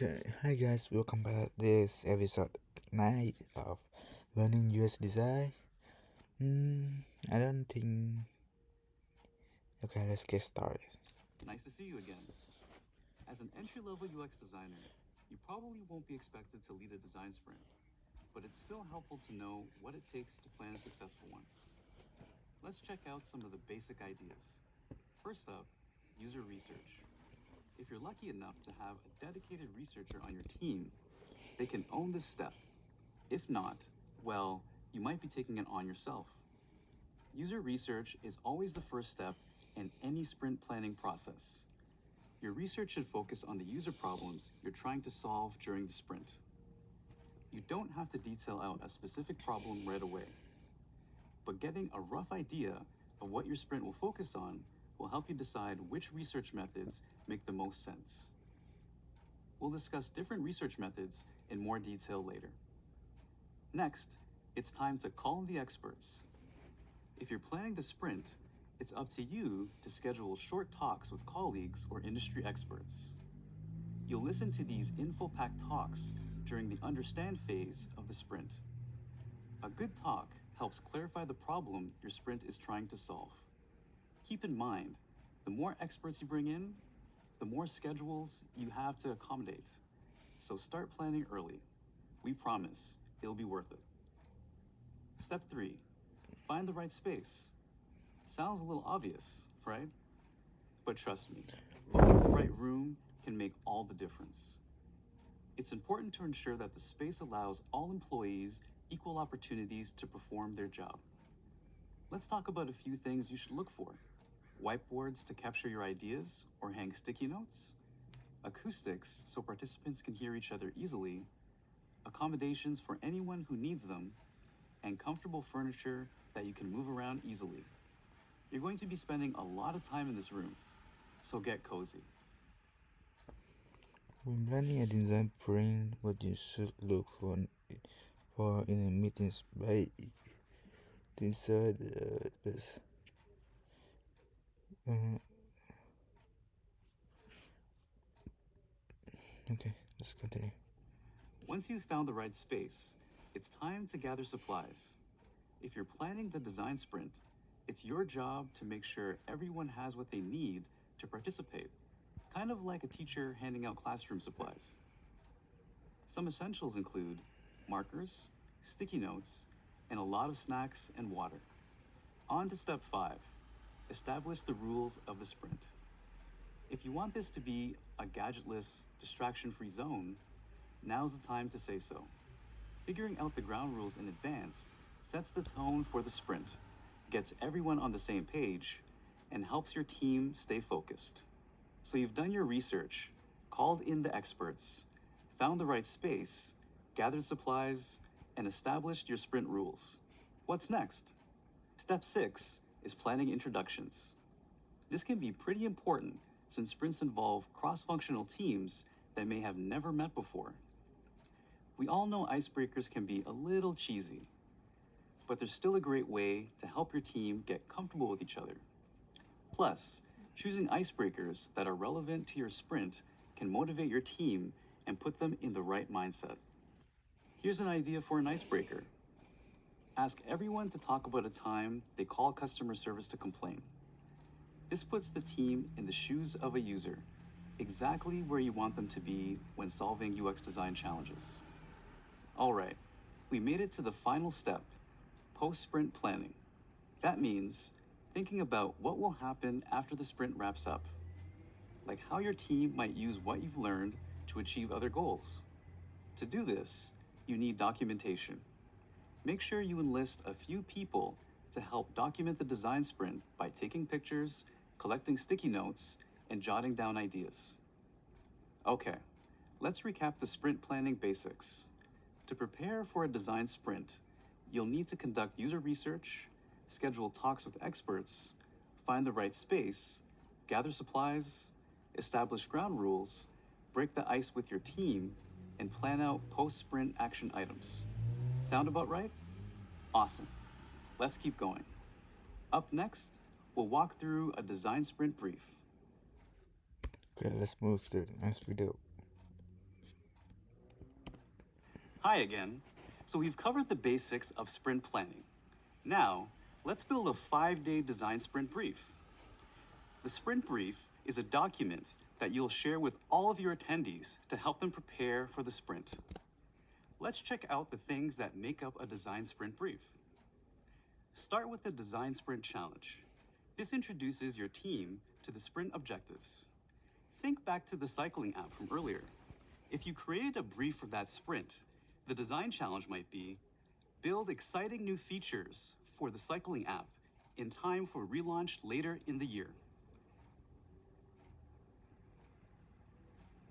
Okay, hi guys, welcome back. This episode 9 of Learning UX Design. I don't think. Okay, let's get started. Nice to see you again. As an entry-level UX designer, you probably won't be expected to lead a design sprint, but it's still helpful to know what it takes to plan a successful one. Let's check out some of the basic ideas. First up, user research. If you're lucky enough to have a dedicated researcher on your team, they can own this step. If not, well, you might be taking it on yourself. User research is always the first step in any sprint planning process. Your research should focus on the user problems you're trying to solve during the sprint. You don't have to detail out a specific problem right away, but getting a rough idea of what your sprint will focus on will help you decide which research methods make the most sense. We'll discuss different research methods in more detail later. Next, it's time to call the experts. If you're planning the sprint, it's up to you to schedule short talks with colleagues or industry experts. You'll listen to these info-packed talks during the understand phase of the sprint. A good talk helps clarify the problem your sprint is trying to solve. Keep in mind, the more experts you bring in, the more schedules you have to accommodate. So start planning early. We promise it'll be worth it. Step 3, find the right space. Sounds a little obvious, right? But trust me, picking the right room can make all the difference. It's important to ensure that the space allows all employees equal opportunities to perform their job. Let's talk about a few things you should look for. Whiteboards to capture your ideas or hang sticky notes, acoustics so participants can hear each other easily, accommodations for anyone who needs them, and comfortable furniture that you can move around easily. You're going to be spending a lot of time in this room, so get cozy. When planning a design print, what you should look for in a meeting space. Decide uh, okay, let's continue. Once you've found the right space, it's time to gather supplies. If you're planning the design sprint, it's your job to make sure everyone has what they need to participate, kind of like a teacher handing out classroom supplies. Some essentials include markers, sticky notes, and a lot of snacks and water. On to step 5, establish the rules of the sprint. If you want this to be a gadgetless, distraction-free zone, now's the time to say so. Figuring out the ground rules in advance sets the tone for the sprint, gets everyone on the same page, and helps your team stay focused. So you've done your research, called in the experts, found the right space, gathered supplies, and established your sprint rules. What's next? Step 6 is planning introductions. This can be pretty important since sprints involve cross-functional teams that may have never met before. We all know icebreakers can be a little cheesy, but they're still a great way to help your team get comfortable with each other. Plus, choosing icebreakers that are relevant to your sprint can motivate your team and put them in the right mindset. Here's an idea for an icebreaker. Ask everyone to talk about a time they called customer service to complain. This puts the team in the shoes of a user, exactly where you want them to be when solving UX design challenges. All right, we made it to the final step, post-sprint planning. That means thinking about what will happen after the sprint wraps up, like how your team might use what you've learned to achieve other goals. To do this, you need documentation. Make sure you enlist a few people to help document the design sprint by taking pictures, collecting sticky notes, and jotting down ideas. Okay, let's recap the sprint planning basics. To prepare for a design sprint, you'll need to conduct user research, schedule talks with experts, find the right space, gather supplies, establish ground rules, break the ice with your team, and plan out post-sprint action items. Sound about right? Awesome. Let's keep going. Up next, we'll walk through a design sprint brief. Okay, let's move to the next video. Hi again. So we've covered the basics of sprint planning. Now, let's build a 5-day design sprint brief. The sprint brief is a document that you'll share with all of your attendees to help them prepare for the sprint. Let's check out the things that make up a design sprint brief. Start with the design sprint challenge. This introduces your team to the sprint objectives. Think back to the cycling app from earlier. If you created a brief for that sprint, the design challenge might be build exciting new features for the cycling app in time for relaunch later in the year.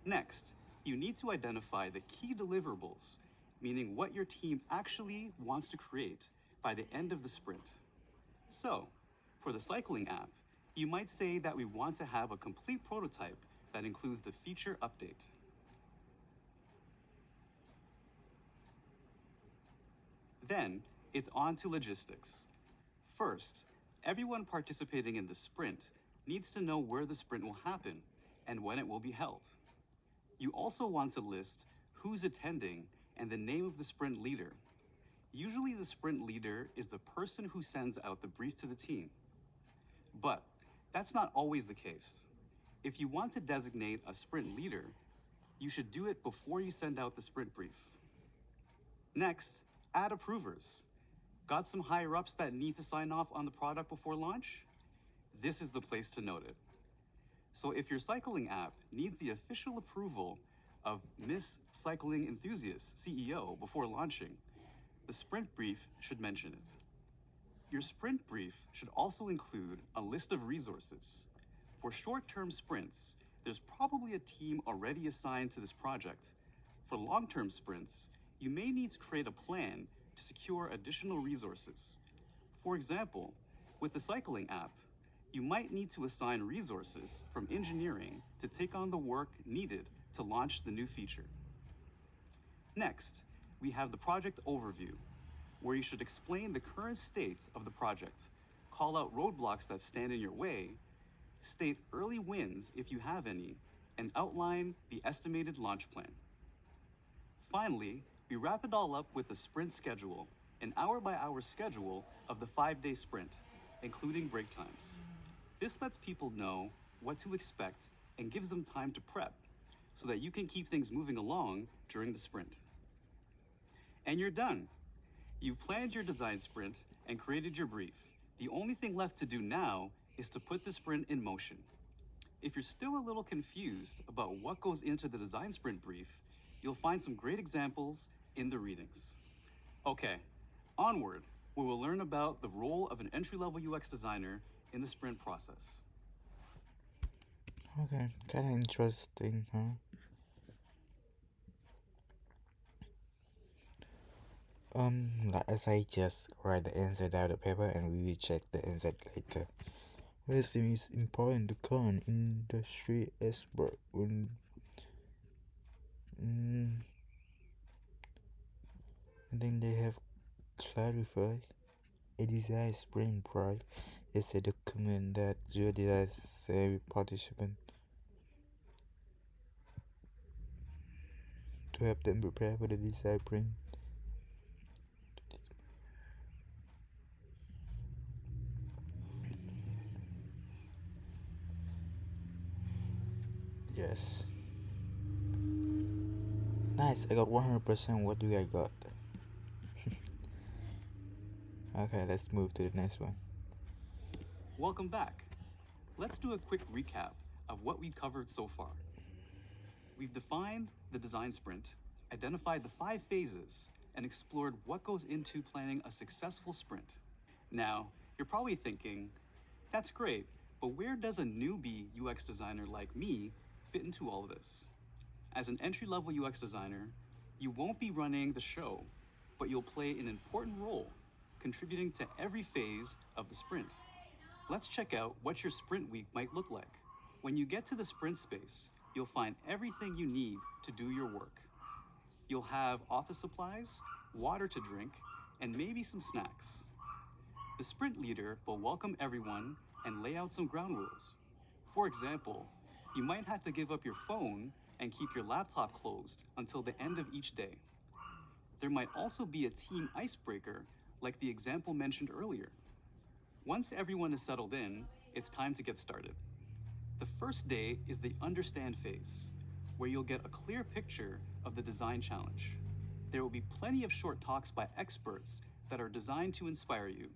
Next, you need to identify the key deliverables, meaning what your team actually wants to create by the end of the sprint. So, for the cycling app, you might say that we want to have a complete prototype that includes the feature update. Then, it's on to logistics. First, everyone participating in the sprint needs to know where the sprint will happen and when it will be held. You also want to list who's attending and the name of the sprint leader. Usually the sprint leader is the person who sends out the brief to the team. But that's not always the case. If you want to designate a sprint leader, you should do it before you send out the sprint brief. Next, add approvers. Got some higher ups that need to sign off on the product before launch? This is the place to note it. So if your cycling app needs the official approval of Miss Cycling Enthusiast, CEO, before launching, the sprint brief should mention it. Your sprint brief should also include a list of resources. For short-term sprints, there's probably a team already assigned to this project. For long-term sprints, you may need to create a plan to secure additional resources. For example, with the cycling app, you might need to assign resources from engineering to take on the work needed to launch the new feature. Next, we have the project overview, where you should explain the current state of the project, call out roadblocks that stand in your way, state early wins if you have any, and outline the estimated launch plan. Finally, we wrap it all up with a sprint schedule, an hour-by-hour schedule of the 5-day sprint, including break times. This lets people know what to expect and gives them time to prep so that you can keep things moving along during the sprint. And you're done. You've planned your design sprint and created your brief. The only thing left to do now is to put the sprint in motion. If you're still a little confused about what goes into the design sprint brief, you'll find some great examples in the readings. Okay, onward, we will learn about the role of an entry-level UX designer in the sprint process. Okay, kind of interesting, huh? As I just write the answer down the paper and we will check the answer later. Resume is important to current industry expert when I think they have clarified a design sprint brief is a document that your design every participant to help them prepare for the design sprint. Yes. Nice, I got 100%. What do I got? Okay, let's move to the next one. Welcome back. Let's do a quick recap of what we covered so far. We've defined the design sprint, identified the 5 phases, and explored what goes into planning a successful sprint. Now, you're probably thinking, that's great, but where does a newbie UX designer like me fit into all of this? As an entry-level UX designer, you won't be running the show, but you'll play an important role, contributing to every phase of the sprint. Let's check out what your sprint week might look like. When you get to the sprint space, you'll find everything you need to do your work. You'll have office supplies, water to drink, and maybe some snacks. The sprint leader will welcome everyone and lay out some ground rules. For example, you might have to give up your phone and keep your laptop closed until the end of each day. There might also be a team icebreaker, like the example mentioned earlier. Once everyone is settled in, it's time to get started. The first day is the understand phase, where you'll get a clear picture of the design challenge. There will be plenty of short talks by experts that are designed to inspire you,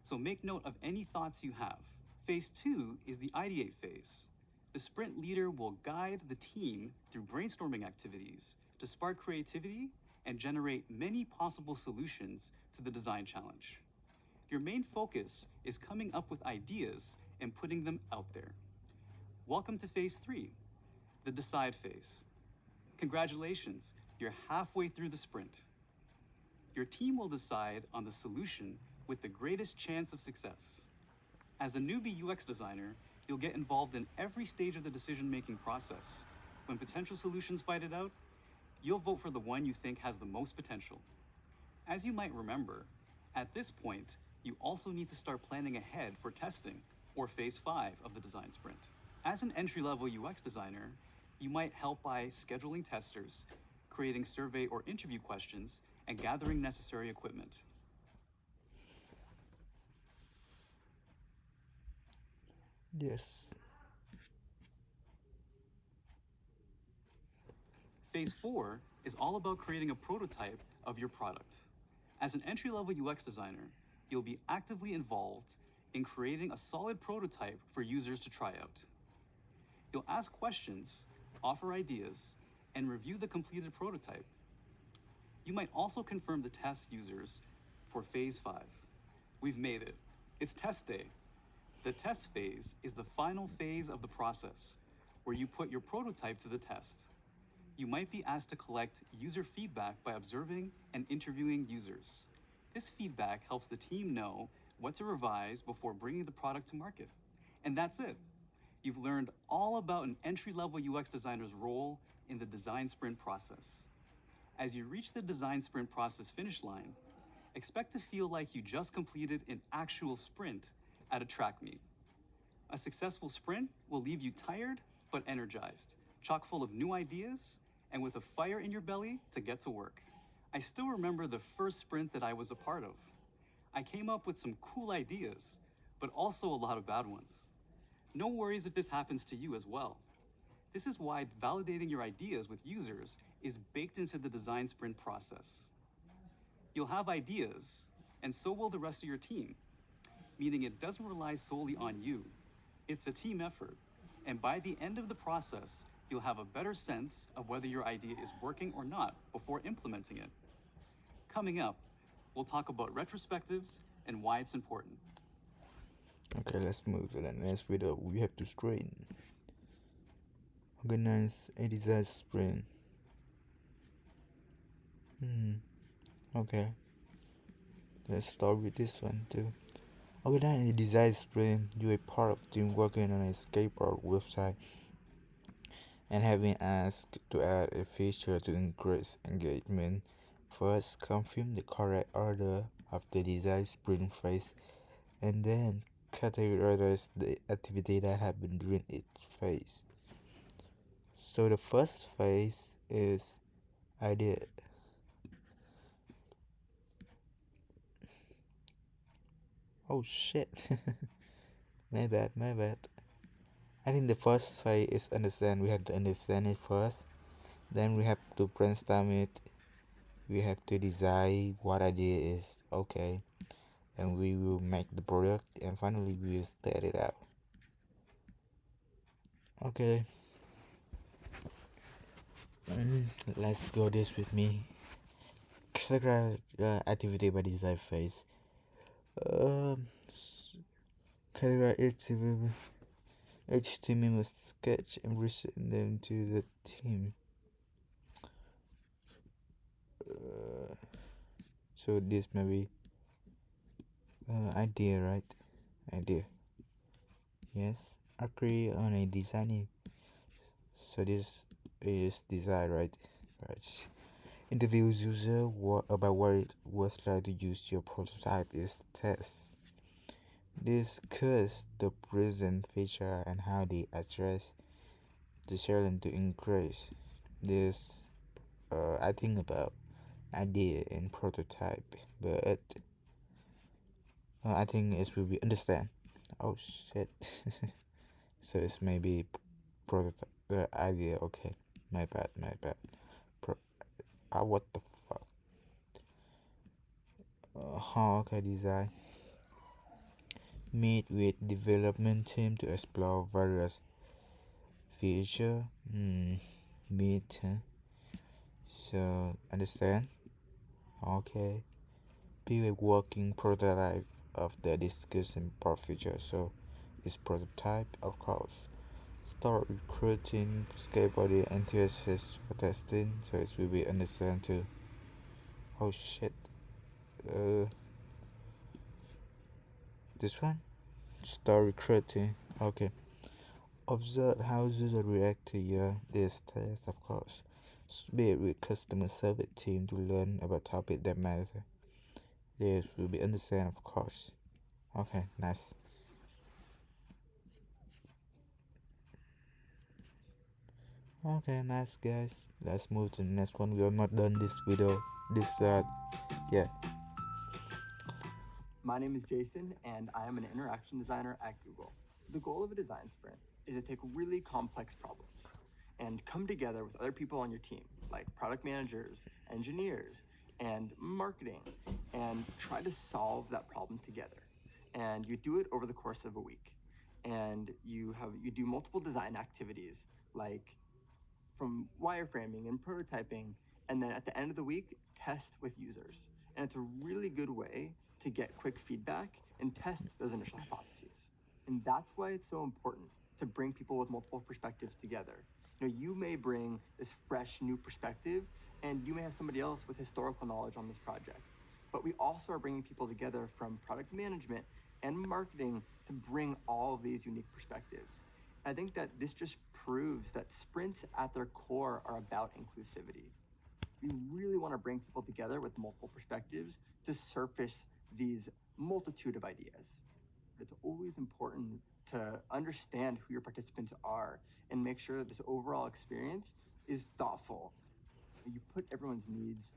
so make note of any thoughts you have. Phase 2 is the ideate phase. The sprint leader will guide the team through brainstorming activities to spark creativity and generate many possible solutions to the design challenge. Your main focus is coming up with ideas and putting them out there. Welcome to phase 3, the decide phase. Congratulations, you're halfway through the sprint. Your team will decide on the solution with the greatest chance of success. As a newbie UX designer, you'll get involved in every stage of the decision-making process. When potential solutions fight it out, you'll vote for the one you think has the most potential. As you might remember, at this point, you also need to start planning ahead for testing, or phase 5 of the design sprint. As an entry-level UX designer, you might help by scheduling testers, creating survey or interview questions, and gathering necessary equipment. Yes. Phase 4 is all about creating a prototype of your product. As an entry-level UX designer, you'll be actively involved in creating a solid prototype for users to try out. You'll ask questions, offer ideas, and review the completed prototype. You might also confirm the test users for phase 5. We've made it. It's test day. The test phase is the final phase of the process, where you put your prototype to the test. You might be asked to collect user feedback by observing and interviewing users. This feedback helps the team know what to revise before bringing the product to market. And that's it. You've learned all about an entry-level UX designer's role in the design sprint process. As you reach the design sprint process finish line, expect to feel like you just completed an actual sprint at a track meet. A successful sprint will leave you tired but energized, chock full of new ideas, and with a fire in your belly to get to work. I still remember the first sprint that I was a part of. I came up with some cool ideas, but also a lot of bad ones. No worries if this happens to you as well. This is why validating your ideas with users is baked into the design sprint process. You'll have ideas, and so will the rest of your team, meaning it doesn't rely solely on you. It's a team effort, and by the end of the process, you'll have a better sense of whether your idea is working or not before implementing it. Coming up, we'll talk about retrospectives and why it's important. Okay, let's move to the next video. We have to strain. Organize a design sprint. Okay. Let's start with this one too. Organize a design sprint. You're a part of team working on a skateboard website and have been asked to add a feature to increase engagement. First, confirm the correct order of the design sprint phase, and then categorize the activity that happened during each phase. So the first phase is idea. Oh shit. my bad. I think the first phase is understand. We have to understand it first. Then we have to brainstorm it. We have to decide what idea is okay. And we will make the product, and finally we will test it out. Okay. Let's go this with me. Categorize activity by design phase. Categorize each team member sketch and resend them to the team. So this may be idea, right? Idea. Yes. Agree on a design. So this is design, right? Right. Interviews user about what it was like to use your prototype is test. Discuss the present feature and how they address the challenge to increase this. I think about idea and prototype, but I think it will be understand. Oh shit. So it's maybe prototype idea. Okay, my bad, my bad. Pro- what the fuck? Okay, design. Meet with development team to explore various feature. Meet. So understand. Okay. Be a working prototype of the discussion part feature. So it's prototype, of course. Start recruiting skateboarding enthusiasts for testing, so it will be understand too. Oh shit. Uh, this one? Start recruiting. Okay. Observe how users react to your this test, of course. Speak with customer service team to learn about topics that matter. This will be understand, of course. Okay, nice. Okay, nice guys. Let's move to the next one. We are not done this video. Yeah. My name is Jason, and I am an interaction designer at Google. The goal of a design sprint is to take really complex problems and come together with other people on your team, like product managers, engineers, and marketing, and try to solve that problem together. And you do it over the course of a week. And you do multiple design activities like from wireframing and prototyping, and then at the end of the week, test with users. And it's a really good way to get quick feedback and test those initial hypotheses. And that's why it's so important to bring people with multiple perspectives together. You may bring this fresh new perspective, and you may have somebody else with historical knowledge on this project. But we also are bringing people together from product management and marketing to bring all of these unique perspectives. I think that this just proves that sprints at their core are about inclusivity. We really want to bring people together with multiple perspectives to surface these multitude of ideas. It's always important to understand who your participants are and make sure that this overall experience is thoughtful. You put everyone's needs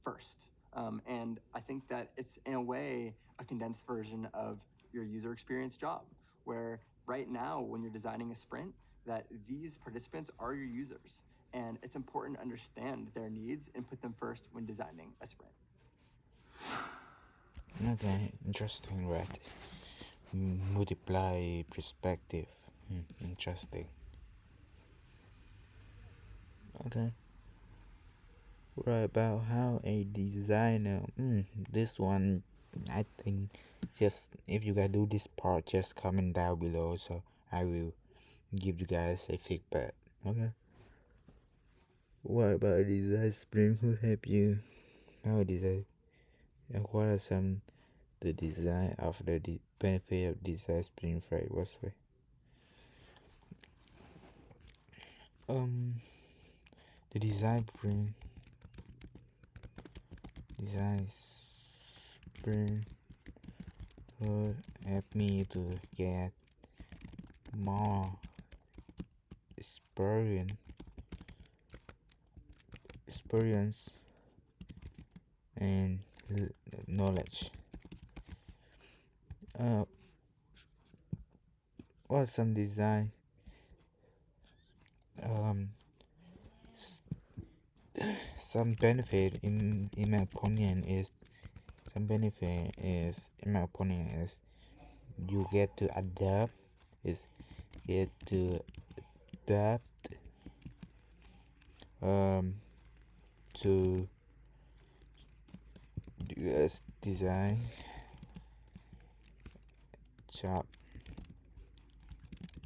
first. And I think that it's, in a way, a condensed version of your user experience job, where right now, when you're designing a sprint, that these participants are your users. And it's important to understand their needs and put them first when designing a sprint. Okay, interesting, right? Multiply perspective. Interesting. Okay. Right about how a designer. This one, I think, just if you guys do this part, just comment down below, so I will give you guys a feedback. Okay. What about a design sprint? Who help you? How design? And what are some the design of the benefit of design sprint framework? The design sprint would help me to get more experience and knowledge. What some design some benefit in my opinion is you get to adapt is get to adapt to US design job,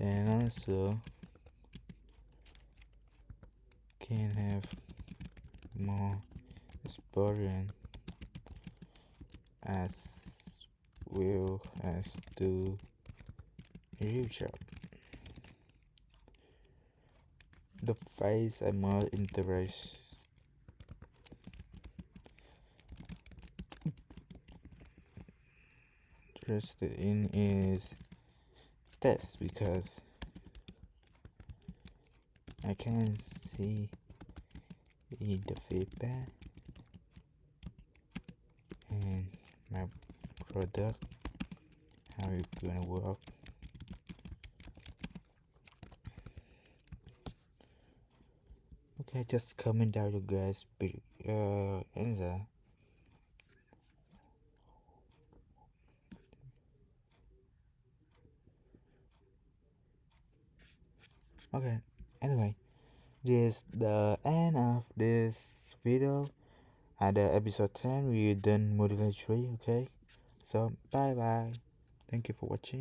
and also can have more experience as well as do real job. The phase I'm more interested in is test, because I can see the feedback and my product, how it's gonna work. Okay, just comment down you guys answer. Okay, anyway, this the end of this video. At the episode 10 we done module 3. Okay, so bye bye, thank you for watching.